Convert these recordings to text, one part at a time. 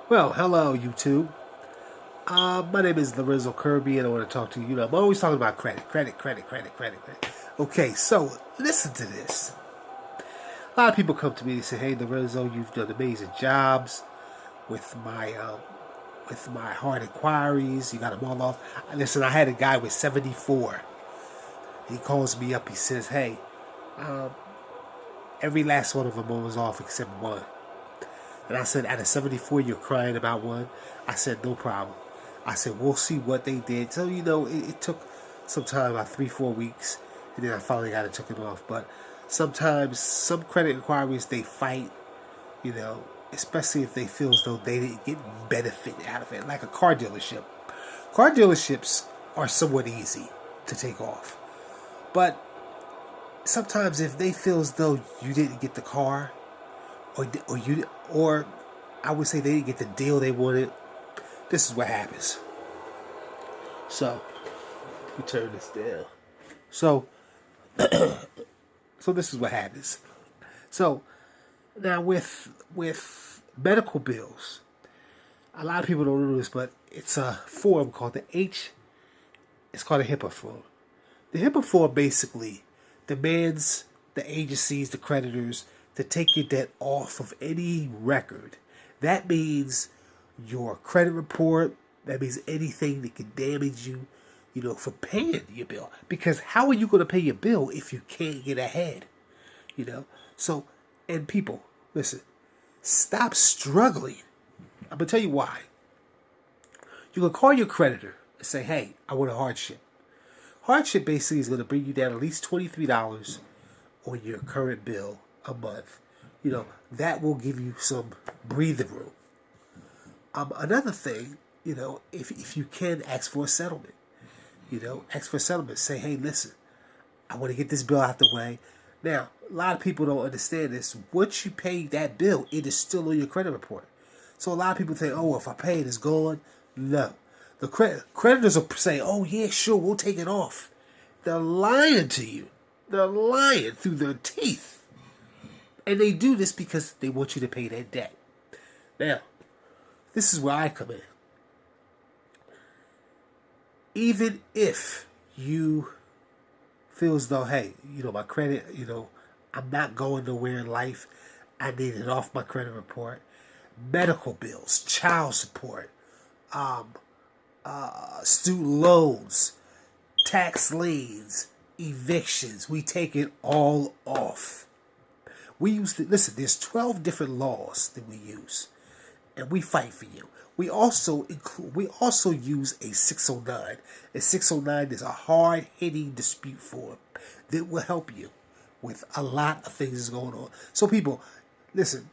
Well, hello, YouTube. My name is Lorenzo Kirby, and I want to talk to you. I'm always talking about credit. Okay, so listen to this. A lot of people come to me and say, "Hey, Lorenzo, you've done amazing jobs with my hard inquiries. You got them all off." Listen, I had a guy with 74. He calls me up. He says, "Hey, um, every last one of them was off except one." And I said, out of 74, you're crying about one? I said, no problem. I said, we'll see what they did. So, it took some time, about 3-4 weeks, and then I finally got it taken off. But sometimes some credit inquiries, they fight, you know, especially if they feel as though they didn't get benefit out of it, like a car dealership. Car dealerships are somewhat easy to take off. But sometimes if they feel as though you didn't get the car, or I would say they didn't get the deal they wanted, this is what happens. So we turn this down. So so this is what happens. So now with medical bills, a lot of people don't know this, but it's a form called it's called a HIPAA form. The HIPAA form basically demands the agencies, the creditors, to take your debt off of any record. That means your credit report. That means anything that can damage you, for paying your bill. Because how are you going to pay your bill if you can't get ahead? So, and people, listen, stop struggling. I'm going to tell you why. You can call your creditor and say, hey, I want a hardship. Hardship basically is going to bring you down at least $23 on your current bill a month. That will give you some breathing room. Another thing, if you can ask for a settlement, ask for a settlement. Say, hey, listen, I want to get this bill out the way. Now, a lot of people don't understand this. Once you pay that bill, it is still on your credit report. So a lot of people think, oh, if I pay it, it's gone. No. The creditors will say, oh, yeah, sure, we'll take it off. They're lying to you. They're lying through their teeth. And they do this because they want you to pay that debt. Now, this is where I come in. Even if you feel as though, hey, my credit, I'm not going nowhere in life. I need it off my credit report. Medical bills, child support, student loans, tax liens, evictions. We take it all off. We use listen, there's 12 different laws that we use, and we fight for you. We also use a 609. A 609 is a hard-hitting dispute form that will help you with a lot of things that's going on. So people, listen,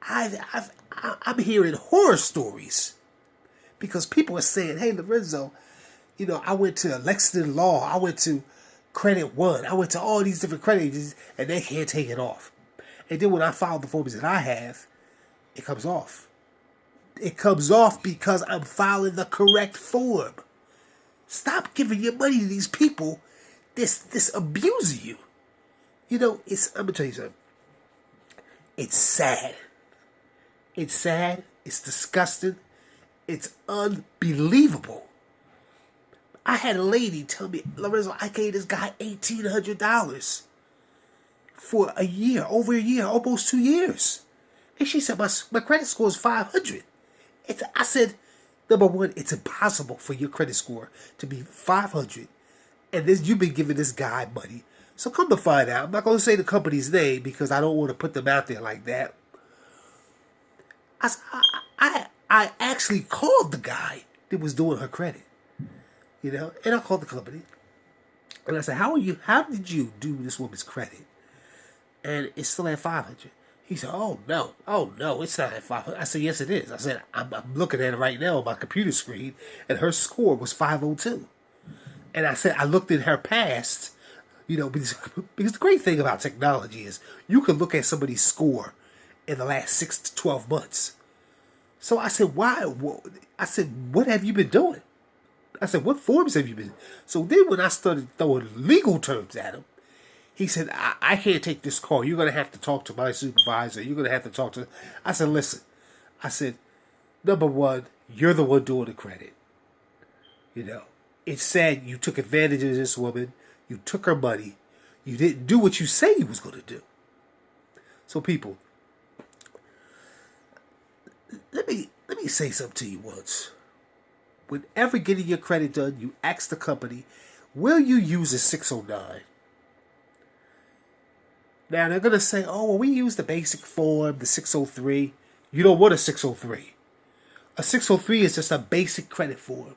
I'm hearing horror stories because people are saying, hey, Lorenzo, I went to Lexington Law, I went to Credit One, I went to all these different credit agencies, and they can't take it off. And then when I file the forms that I have, it comes off. It comes off because I'm filing the correct form. Stop giving your money to these people this abusing you. I'm gonna tell you something. It's sad. It's sad. It's disgusting. It's unbelievable. I had a lady tell me, Lorenzo, I gave this guy $1,800 for a year, over a year, almost 2 years. And she said, my credit score is 500. I said, number one, it's impossible for your credit score to be 500. And then you've been giving this guy money. So come to find out, I'm not going to say the company's name because I don't want to put them out there like that. I actually called the guy that was doing her credit, and I called the company. And I said, how did you do this woman's credit? And it's still at 500. He said, oh no, it's not at 500. I said, yes, it is. I said, I'm looking at it right now on my computer screen, and her score was 502. And I said, I looked at her past, because the great thing about technology is you can look at somebody's score in the last 6 to 12 months. So I said, why? I said, what have you been doing? I said, what forms have you been? So then when I started throwing legal terms at him, he said, I can't take this call. You're going to have to talk to my supervisor. You're going to have to talk to... I said, listen. I said, Number one, you're the one doing the credit. You know, it's sad you took advantage of this woman. You took her money. You didn't do what you say you was going to do. So people, let me say something to you once. Whenever getting your credit done, you ask the company, will you use a 609? Now they're going to say, oh, well, we use the basic form, the 603. You don't want a 603. A 603 is just a basic credit form.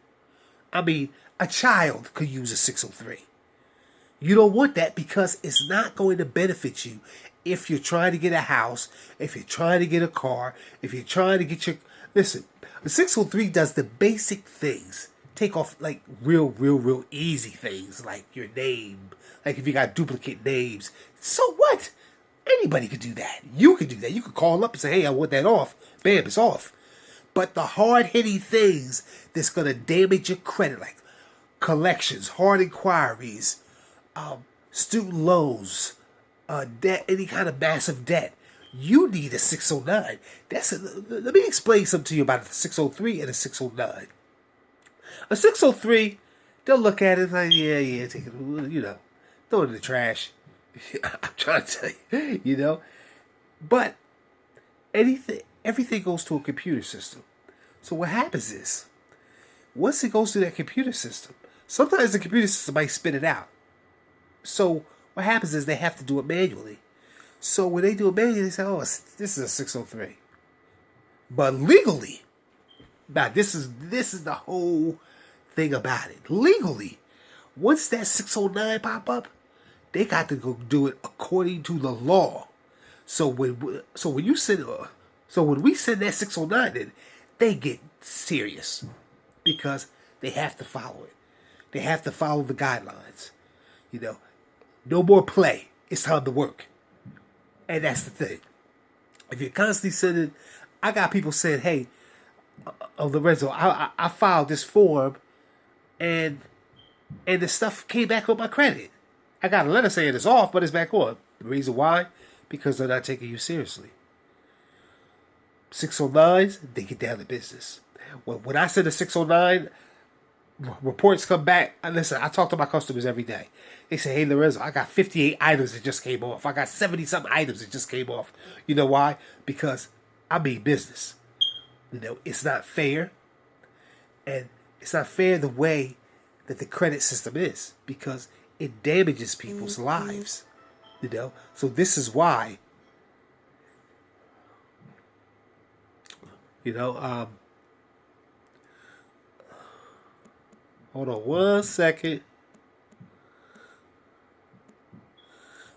I mean, a child could use a 603. You don't want that because it's not going to benefit you if you're trying to get a house, if you're trying to get a car, if you're trying to get your... Listen, the 603 does the basic things. Take off like real easy things like your name. Like if you got duplicate names. So what? Anybody could do that. You could do that. You could call up and say, hey, I want that off. Bam, it's off. But the hard-hitting things that's going to damage your credit, like collections, hard inquiries, student loans, debt, any kind of massive debt, you need a 609. Let me explain something to you about a 603 and a 609. A 603, they'll look at it like, yeah, take it, throw it in the trash. I'm trying to tell you, But everything goes to a computer system. So what happens is, once it goes to that computer system, sometimes the computer system might spit it out. So what happens is they have to do it manually. So when they do it manually, they say, oh, this is a 603. But legally, now this is the whole thing about it. Legally, once that 609 pop up, they got to go do it according to the law. So when we send that 609 in, they get serious because they have to follow it. They have to follow the guidelines. No more play. It's time to work. And that's the thing. If you're constantly sending, I got people saying, hey, Lorenzo, I filed this form and the stuff came back on my credit. I got a letter saying it's off, but it's back on. The reason why? Because they're not taking you seriously. 609s, they get down to business. When I send a 609, reports come back. Listen, I talk to my customers every day. They say, hey, Lorenzo, I got 58 items that just came off. I got 70-something items that just came off. You know why? Because I mean business. It's not fair. And it's not fair the way that the credit system is because it damages people's lives. So this is why, hold on one second.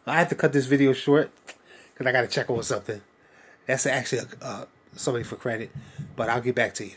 I have to cut this video short because I got to check on something. That's actually somebody for credit, but I'll get back to you.